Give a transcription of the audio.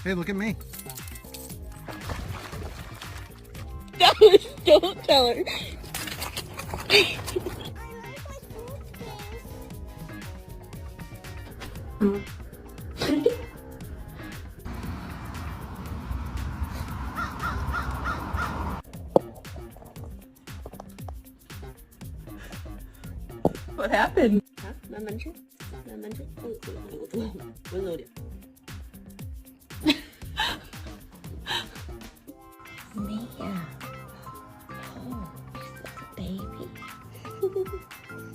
Hey, look at me. Don't tell her. What happened? Hả?慢慢吃，慢慢吃。温柔点。